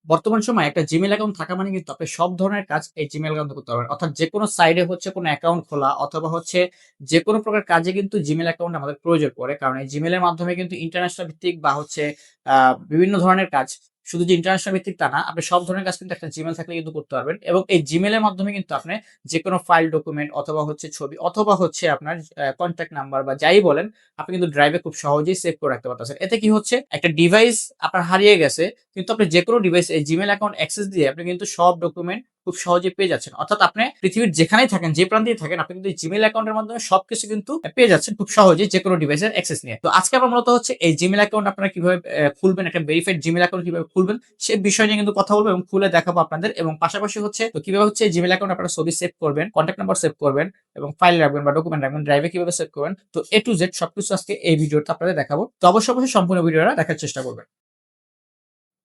বর্তমান সময়ে একটা জিমেইল অ্যাকাউন্ট থাকা মানে কিন্তু আপনি সব ধরনের কাজ এই জিমেইল অ্যাকাউন্টে করতে পারবেন। অর্থাৎ যেকোনো সাইটে হচ্ছে কোনো অ্যাকাউন্ট খোলা অথবা হচ্ছে যেকোনো প্রকার কাজে কিন্তু জিমেইল অ্যাকাউন্ট আমাদের প্রয়োজন পড়ে। কারণ এই জিমেইলের মাধ্যমে কিন্তু ইন্টারন্যাশনাল ভিত্তিক বা হচ্ছে আ বিভিন্ন ধরনের কাজ শুধু যে ইন্টারন্যাশনাল ভিত্তিক তা না, আপনি সব ধরনের কাজ কিন্তু একটা জিমেইল থাকলে কিন্তু করতে পারবেন। এবং এই জিমেইলের মাধ্যমে কিন্তু আপনি যেকোনো ফাইল, ডকুমেন্ট অথবা হচ্ছে ছবি অথবা হচ্ছে আপনার কনট্যাক্ট নাম্বার বা যাই বলেন, আপনি কিন্তু ড্রাইভে খুব সহজেই সেভ করে রাখতে পারতেছেন। এতে কি হচ্ছে? একটা ডিভাইস আপনার হারিয়ে গেছে কিন্তু আপনি যেকোনো ডিভাইস এই Gmail অ্যাকাউন্ট অ্যাক্সেস দিয়ে আপনি কিন্তু সব ডকুমেন্ট খুব সহজেই পেয়ে যাচ্ছেন। অর্থাৎ আপনি পৃথিবীর যেখানেই থাকেন, যে প্রান্তেই থাকেন, আপনি কিন্তু এই Gmail অ্যাকাউন্টের মাধ্যমে সবকিছু কিন্তু পেয়ে যাচ্ছেন খুব সহজেই যেকোনো ডিভাইসের অ্যাক্সেস নিয়ে। তো আজকে আমরা মূলত হচ্ছে এই Gmail অ্যাকাউন্ট আপনারা কিভাবে খুলবেন, একটা ভেরিফাইড Gmail অ্যাকাউন্ট কিভাবে খুলবেন সে বিষয় নিয়ে কিন্তু কথা বলবো এবং খুলে দেখাবো আপনাদের। এবং পাশাপাশি হচ্ছে তো কিভাবে হচ্ছে Gmail অ্যাকাউন্ট আপনারা ছবি সেভ করবেন, কনট্যাক্ট নাম্বার সেভ করবেন এবং ফাইল রাখবেন বা ডকুমেন্ট রাখবেন, ড্রাইভে কিভাবে সেভ করবেন। তো A to Z সবকিছু আজকে এই ভিডিওতে আপনাদের দেখাবো। তো অবশ্যই সম্পূর্ণ ভিডিওটা দেখার চেষ্টা করবেন।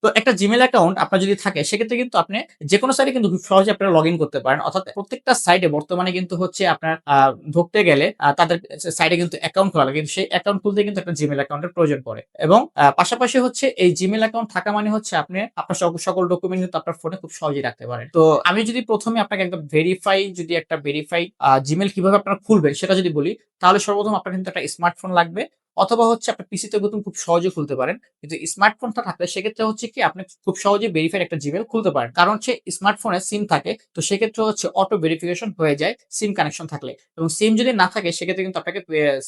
তো একটা Gmail অ্যাকাউন্ট আপনার যদি থাকে সেক্ষেত্রে কিন্তু আপনি যেকোনো সাইটে কিন্তু খুব সহজে আপনারা লগইন করতে পারেন। অর্থাৎ প্রত্যেকটা সাইটে বর্তমানে কিন্তু হচ্ছে আপনার ঢুকতে গেলে তাদের সাইটে কিন্তু অ্যাকাউন্ট খোলা লাগে। কিন্তু সেই অ্যাকাউন্ট খুলতে কিন্তু একটা Gmail অ্যাকাউন্টের প্রয়োজন পড়ে। এবং পাশাপাশি হচ্ছে এই Gmail অ্যাকাউন্ট থাকা মানে হচ্ছে আপনি আপনার সকল ডকুমেন্ট কিন্তু আপনার ফোনে খুব সহজেই রাখতে পারেন। তো আমি যদি ১ম এ আপনাকে একদম একটা ভেরিফাই Gmail কিভাবে আপনারা খুলবেন সেটা যদি বলি, তাহলে সর্বপ্রথম আপনার কিন্তু একটা স্মার্টফোন লাগবে অথবা হচ্ছে আপনার পিসিতে কিন্তু খুব সহজেই খুলতে পারেন। কিন্তু স্মার্টফোনটা থাকলে সেক্ষেত্রে হচ্ছে কি আপনি খুব সহজেই ভেরিফাইড একটা জিমেইল খুলতে পারেন। কারণ হচ্ছে স্মার্টফোনে সিম থাকে। তো সেক্ষেত্রে হচ্ছে অটো ভেরিফিকেশন হয়ে যায় সিম কানেকশন থাকলে। এবং সিম যদি না থাকে সেক্ষেত্রে কিন্তু আপনাকে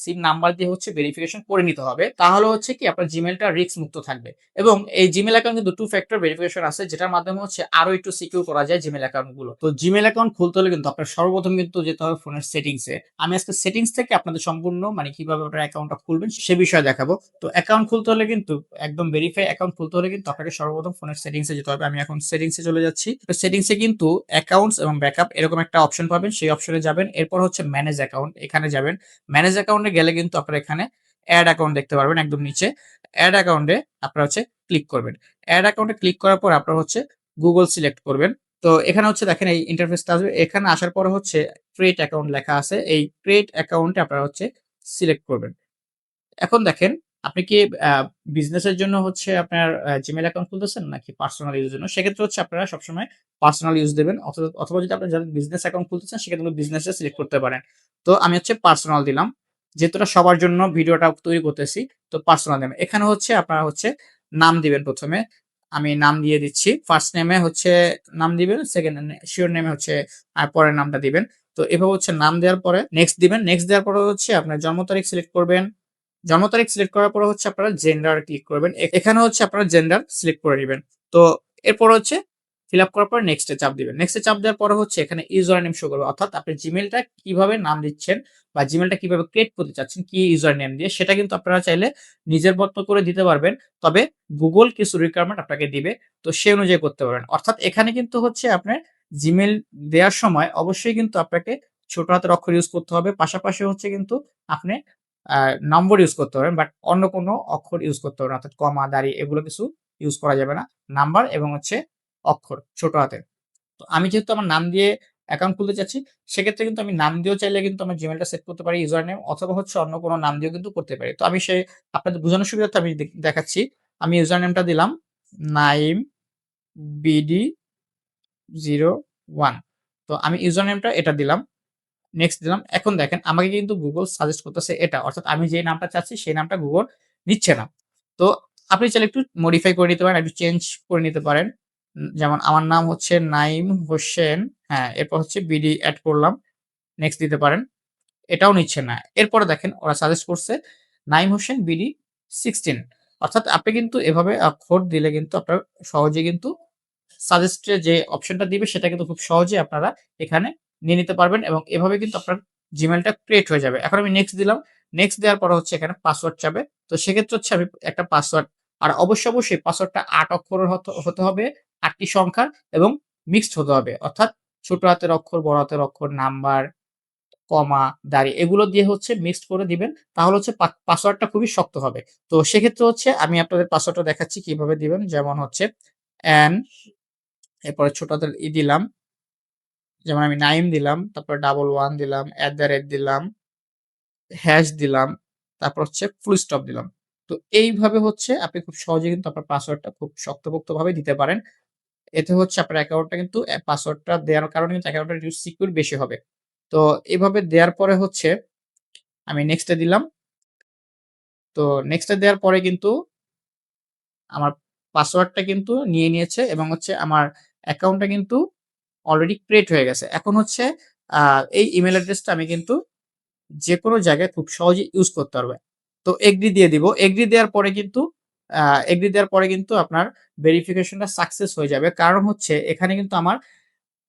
সিম নাম্বার দিয়ে হচ্ছে ভেরিফিকেশন করে নিতে হবে। তাহলে হচ্ছে কি আপনার জিমেইলটা রিস্ক মুক্ত থাকবে। এবং এই জিমেইল অ্যাকাউন্ট কিন্তু 2 ফ্যাক্টর ভেরিফিকেশন আছে যেটার মাধ্যমে হচ্ছে আরো একটু সিকিউর করা যায় জিমেইল অ্যাকাউন্ট গুলো। তো জিমেইল অ্যাকাউন্ট খুলতে হলে কিন্তু আপনার সর্বপ্রথম কিন্তু যেতে হবে ফোনের সেটিংস এ। আমি আজকে সেটিংস থেকে আপনাদের সম্পূর্ণ মানে কিভাবে আপনার অ্যাকাউন্টটা খুলবেন সে বিষয়ে দেখাবো। তো অ্যাকাউন্ট খুলতে হলে কিন্তু একদম ভেরিফাই অ্যাকাউন্ট খুলতে হলে কিন্তু আপনাকে সর্বপ্রথম ফোনের সেটিংস এ যেতে হবে। আমি এখন সেটিংস এ চলে যাচ্ছি। তো সেটিংস এ কিন্তু অ্যাকাউন্টস এবং ব্যাকআপ এরকম একটা অপশন পাবেন। সেই অপশনে যাবেন। এরপর হচ্ছে ম্যানেজ অ্যাকাউন্ট এখানে যাবেন। ম্যানেজ অ্যাকাউন্টে গেলে কিন্তু আপনারা এখানে এড অ্যাকাউন্ট দেখতে পারবেন একদম নিচে। এড অ্যাকাউন্টে আপনারা হচ্ছে ক্লিক করবেন। এড অ্যাকাউন্টে ক্লিক করার পর আপনারা হচ্ছে গুগল সিলেক্ট করবেন। তো এখানে হচ্ছে দেখেন এই ইন্টারফেসটা আসবে। এখানে আসার পরে হচ্ছে ক্রিয়েট অ্যাকাউন্ট লেখা আছে। এই ক্রিয়েট অ্যাকাউন্টে আপনারা হচ্ছে সিলেক্ট করবেন। এখন দেখেন আপনি কি আ বিজনেসের জন্য হচ্ছে আপনার Gmail অ্যাকাউন্ট খুলতেছেন নাকি পার্সোনাল ইউজের জন্য? সেক্ষেত্রে হচ্ছে আপনারা সবসময় পার্সোনাল ইউজ দিবেন। অথবা যদি আপনারা যাদের বিজনেস অ্যাকাউন্ট খুলতেছেন সেক্ষেত্রে কিন্তু বিজনেসে সিলেক্ট করতে পারেন। তো আমি হচ্ছে পার্সোনাল দিলাম। যেহেতু এটা সবার জন্য ভিডিওটা তৈরি করতেছি, তো পার্সোনাল দিলাম। এখানে হচ্ছে আপনারা হচ্ছে নাম দিবেন ১ম এ। আমি নাম দিয়ে দিচ্ছি। ফার্স্ট নেমে হচ্ছে নাম দিবেন, সেকেন্ড শিওর নেমে হচ্ছে পরের নামটা দিবেন। তো এভাবে হচ্ছে নাম দেওয়ার পরে নেক্সট দিবেন। নেক্সট দেওয়ার পরে হচ্ছে আপনার জন্ম তারিখ সিলেক্ট করবেন। জন্ম তারিখ সিলেক্ট করার পরে হচ্ছে আপনারা জেন্ডার ক্লিক করবেন। এখানে হচ্ছে আপনারা জেন্ডার সিলেক্ট করে নিবেন। তো এরপর হচ্ছে ফিল আপ করার পর নেক্সট এ চাপ দিবেন। নেক্সট এ চাপ দেওয়ার পরে হচ্ছে এখানে ইউজার নেম শো করবে। অর্থাৎ আপনি জিমেইলটা কিভাবে নাম দিচ্ছেন বা জিমেইলটা কিভাবে ক্রিয়েট করতে চাচ্ছেন, কি ইউজার নেম দিয়ে সেটা কিন্তু আপনারা চাইলে নিজের মতো করে দিতে পারবেন। তবে গুগল কিছু রিকোয়ারমেন্ট আপনাকে দিবে। তো সে অনুযায়ী করতে পারবেন। অর্থাৎ এখানে কিন্তু হচ্ছে আপনার জিমেইল দেওয়ার সময় অবশ্যই কিন্তু আপনাকে ছোট হাতের অক্ষর ইউজ করতে হবে। পাশাপাশি হচ্ছে কিন্তু আপনি আ নম্বর ইউজ করতে পারবেন। বাট অন্য কোনো অক্ষর ইউজ করতে পারবেন না। অর্থাৎ কমা, দাঁড়ি এগুলো কিছু ইউজ করা যাবে না। নাম্বার এবং হচ্ছে অক্ষর ছোট হাতের। তো আমি যেহেতু আমার নাম দিয়ে অ্যাকাউন্ট খুলতে চাচ্ছি, সেক্ষেত্রে কিন্তু আমি নাম দিয়েও চাইলে কিন্তু আমার Gmailটা সেট করতে পারি ইউজার নেম অথবা হচ্ছে অন্য কোনো নাম দিয়েও কিন্তু করতে পারি। তো আমি আপনাদের বোঝানোর সুবিধার্থে আমি দেখাচ্ছি। আমি ইউজার নেমটা দিলাম নাইম BD01। তো আমি ইউজার নেমটা এটা দিলাম। নেক্সট দিলাম। এখন দেখেন আমাকে কিন্তু Google সাজেস্ট করতেছে এটা। অর্থাৎ আমি যে নামটা চাচ্ছি সেই নামটা Google নিচ্ছে না। তো আপনি চাইলে একটু মডিফাই করে নিতে পারেন, একটু চেঞ্জ করে নিতে পারেন। যেমন আমার নাম হচ্ছে নাইম হোসেন। হ্যাঁ, এরপর হচ্ছে বিডি এড করলাম। নেক্সট দিতে পারেন। এটাও নিচ্ছে না। এরপরে দেখেন ওরা সাজেস্ট করছে নাইম হোসেন বিডি 16। অর্থাৎ আপনি কিন্তু এভাবে অক্ষর দিলে কিন্তু আপনার সহজেই কিন্তু সাজেস্ট এ যে অপশনটা দিবে সেটা কিন্তু খুব সহজেই আপনারা এখানে নিয়ে নিতে পারবেন এবং এভাবে কিন্তু আপনার Gmailটা ক্রিয়েট হয়ে যাবে। এখন আমি নেক্সট দিলাম। নেক্সট দেওয়ার পরে হচ্ছে এখানে পাসওয়ার্ড চাবে। তো সেক্ষেত্রে হচ্ছে আমি একটা পাসওয়ার্ড আর অবশ্যই পাসওয়ার্ডটা ৮ অক্ষরের হতে হবে, ৮ টি সংখ্যার এবং মিক্সড হতে হবে। অর্থাৎ ছোট হাতের অক্ষর, বড় হাতের অক্ষর, নাম্বার, কমা, দাঁড়ি এগুলো দিয়ে হচ্ছে মিক্সড করে দিবেন। তাহলে হচ্ছে পাসওয়ার্ডটা খুবই শক্ত হবে। তো সেক্ষেত্রে হচ্ছে আমি আপনাদের পাসওয়ার্ডটা দেখাচ্ছি কিভাবে দিবেন। যেমন হচ্ছে অ্যান এরপরে ছোট হাতের দিলাম। যেমন আমি নাইম দিলাম, তারপরে 11 দিলাম, দিলাম, হ্যাশ দিলাম, তারপর হচ্ছে ফুল স্টপ দিলাম। তো এইভাবে হচ্ছে আপনি খুব সহজেই কিন্তু আপনার পাসওয়ার্ডটা খুব শক্তপোক্তভাবে দিতে পারেন। এতে হচ্ছে আপনার অ্যাকাউন্টটা কিন্তু পাসওয়ার্ডটা দেওয়ার কারণে কিন্তু অ্যাকাউন্টটা একটু সিকিউর বেশি হবে। তো এভাবে দেওয়ার পরে হচ্ছে আমি নেক্সট এ দিলাম। তো নেক্সট এ দেওয়ার পরে কিন্তু আমার পাসওয়ার্ডটা কিন্তু নিয়ে নিয়েছে এবং হচ্ছে আমার অ্যাকাউন্টটা কিন্তু অলরেডি ক্রিয়েট হয়ে গেছে। এখন হচ্ছে আ এই ইমেইল অ্যাড্রেসটা আমি কিন্তু যেকোনো জায়গায় খুব সহজেই ইউজ করতে পারবে। তো এগ্রি দিয়ে দিব। এগ্রি দেওয়ার পরে কিন্তু আ এগ্রি দেওয়ার পরে কিন্তু আপনার ভেরিফিকেশনটা সাকসেস হয়ে যাবে। কারণ হচ্ছে এখানে কিন্তু আমার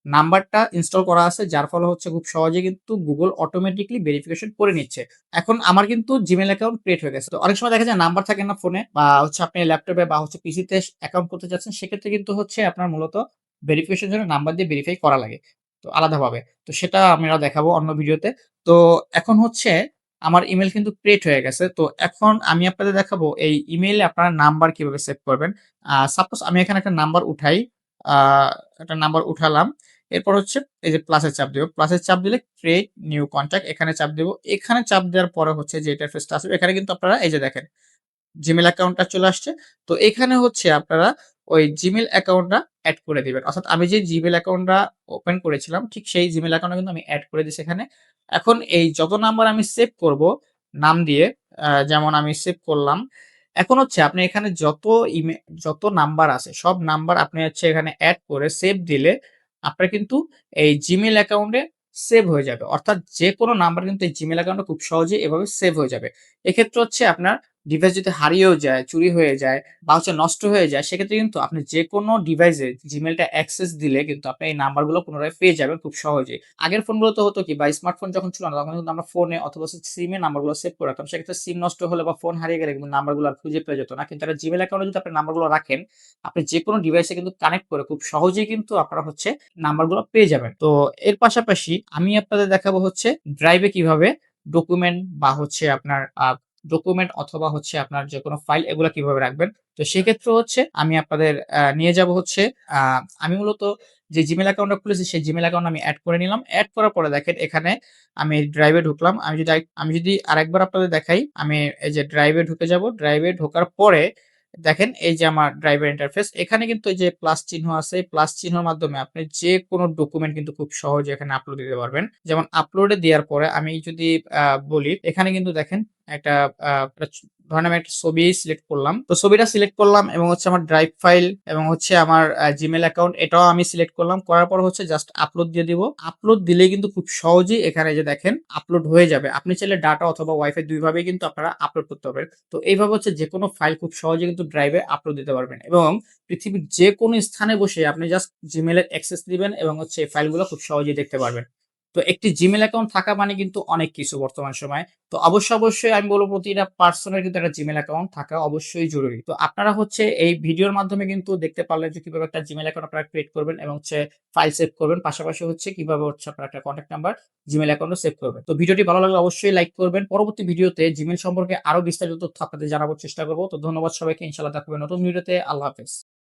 নাম্বারটা ইনস্টল করা আছে যার ফলে হচ্ছে খুব সহজেই কিন্তু Google অটোমেটিক্যালি ভেরিফিকেশন করে নিচ্ছে। এখন আমার কিন্তু Gmail অ্যাকাউন্ট ক্রিয়েট হয়ে গেছে। তো অনেক সময় দেখা যায় নাম্বার থাকে না ফোনে বা হচ্ছে আপনি ল্যাপটপে বা হচ্ছে পিসিতে অ্যাকাউন্ট করতে চাচ্ছেন সেক্ষেত্রে কিন্তু হচ্ছে আপনার মূলত ভেরিফিকেশন এর জন্য নাম্বার দিয়ে ভেরিফাই করা লাগে। তো আলাদাভাবে। তো সেটা আমরা দেখাবো অন্য ভিডিওতে। তো এখন হচ্ছে আমার ইমেইল কিন্তু ক্রিয়েট হয়ে গেছে। তো এখন আমি আপনাদের দেখাবো এই ইমেইলে আপনারা নাম্বার কিভাবে সেভ করবেন। সাপোজ আমি এখানে একটা নাম্বার উঠাই। আ একটা নাম্বার উঠালাম। এরপর হচ্ছে এই যে প্লাসের চাপ দিব। প্লাসের চাপ দিলে ক্রিয়েট নিউ কনট্যাক্ট এখানে চাপ দিব। এখানে চাপ দেওয়ার পরে হচ্ছে যে ইন্টারফেসটা আসবে এখানে কিন্তু আপনারা এই যে দেখেন Gmail অ্যাকাউন্টটা চলে আসছে। তো এখানে হচ্ছে আপনারা ওই Gmail অ্যাকাউন্টটা এড করে দিবেন। অর্থাৎ আমি যে Gmail অ্যাকাউন্টটা ওপেন করেছিলাম ঠিক সেই Gmail অ্যাকাউন্টটা কিন্তু আমি এড করে দিছি এখানে। এখন এই যত নাম্বার আমি সেভ করব নাম দিয়ে যেমন আমি সেভ করলাম। এখন হচ্ছে আপনি এখানে যত নাম্বার আছে সব নাম্বার আপনি হচ্ছে এখানে এড করে সেভ দিলে আপনার কিন্তু এই Gmail অ্যাকাউন্টে সেভ হয়ে যাবে। অর্থাৎ যেকোনো নাম্বার কিন্তু এই Gmail অ্যাকাউন্টে খুব সহজেই এভাবে সেভ হয়ে যাবে। এক্ষেত্রে হচ্ছে আপনার ডিভাইস যদি হারিয়েও যায়, চুরি হয়ে যায় বা হচ্ছে নষ্ট হয়ে যায়, সেক্ষেত্রে কিন্তু আপনি যেকোনো ডিভাইসে Gmail টা অ্যাক্সেস দিলে কিন্তু আপনি এই নাম্বারগুলো পুনরায় পেয়ে যাবেন খুব সহজেই। আগের ফোনগুলোতে হতো কি বা স্মার্টফোন যখন ছিল না, তখন কিন্তু আমরা ফোনে অথবা হচ্ছে সিমে নাম্বারগুলো সেভ করে রাখতাম। সেক্ষেত্রে সিম নষ্ট হলে বা ফোন হারিয়ে গেলে কিন্তু নাম্বারগুলো আর খুঁজে পাওয়া যেত না। কিন্তু একটা Gmail অ্যাকাউন্টে যদি আপনি নাম্বারগুলো রাখেন, আপনি যেকোনো ডিভাইসে কিন্তু কানেক্ট করে খুব সহজেই কিন্তু আপনারা হচ্ছে নাম্বারগুলো পেয়ে যাবেন। তো এর পাশাপাশি আমি আপনাদের দেখাবো হচ্ছে ড্রাইভে কিভাবে ডকুমেন্ট বা হচ্ছে আপনার ডকুমেন্ট অথবা হচ্ছে আপনার যেকোনো ফাইল এগুলা কিভাবে রাখবেন। তো সেক্ষেত্রে হচ্ছে আমি আপনাদের নিয়ে যাবো হচ্ছে আ আমি মূলত যে Gmail অ্যাকাউন্টটা খুলেছি সেই Gmail অ্যাকাউন্ট আমি এড করে নিলাম। এড করার পরে দেখেন এখানে আমি ড্রাইভে ঢুকলাম। আমি যদি আরেকবার আপনাদের দেখাই, আমি এই যে ড্রাইভে ঢুকে যাবো। ড্রাইভে ঢোকার পরে দেখেন এই যে আমার ড্রাইভের ইন্টারফেস। এখানে কিন্তু এই যে প্লাস চিহ্ন আছে। এই প্লাস চিহ্নের মাধ্যমে আপনি যেকোনো ডকুমেন্ট কিন্তু খুব সহজে এখানে আপলোড দিতে পারবেন। যেমন আপলোডে দেওয়ার পরে আমি যদি বলি এখানে কিন্তু দেখেন একটা আ একটা ধরেন আমি একটা ছবি সিলেক্ট করলাম। তো ছবিটা সিলেক্ট করলাম এবং হচ্ছে আমার ড্রাইভ ফাইল এবং হচ্ছে আমার Gmail অ্যাকাউন্ট এটাও আমি সিলেক্ট করলাম। করার পর হচ্ছে জাস্ট আপলোড দিয়ে দিব। আপলোড দিলেই কিন্তু খুব সহজেই এখানে যে দেখেন আপলোড হয়ে যাবে। আপনি চাইলে ডাটা অথবা ওয়াইফাই ২ ভাবেই কিন্তু আপনারা আপলোড করতে পারবেন। তো এইভাবে হচ্ছে যেকোনো ফাইল খুব সহজে কিন্তু ড্রাইভে আপলোড দিতে পারবেন এবং পৃথিবীর যেকোনো স্থানে বসে আপনি জাস্ট Gmail এর অ্যাক্সেস দিবেন এবং হচ্ছে এই ফাইলগুলো খুব সহজেই দেখতে পারবেন। তো একটি Gmail অ্যাকাউন্ট থাকা মানে কিন্তু অনেক কিছু বর্তমান সময়ে। তো অবশ্যই আমি বলব প্রতিটা পার্সনের কিন্তু একটা Gmail অ্যাকাউন্ট থাকা অবশ্যই জরুরি। তো আপনারা হচ্ছে এই ভিডিওর মাধ্যমে কিন্তু দেখতে পারলেন যে কিভাবে একটা Gmail অ্যাকাউন্ট আপনারা ক্রিয়েট করবেন এবং হচ্ছে ফাইল সেভ করবেন। পাশাপাশি হচ্ছে কিভাবে হচ্ছে আপনারা একটা কনট্যাক্ট নাম্বার Gmail অ্যাকাউন্টও সেভ করবেন। তো ভিডিওটি ভালো লাগলে অবশ্যই লাইক করবেন। পরবর্তী ভিডিওতে Gmail সম্পর্কে আরো বিস্তারিত তথ্য আপনাদের জানাবার চেষ্টা করব। তো ধন্যবাদ সবাইকে। ইনশাআল্লাহ দেখা হবে নতুন ভিডিওতে। আল্লাহ হাফেজ।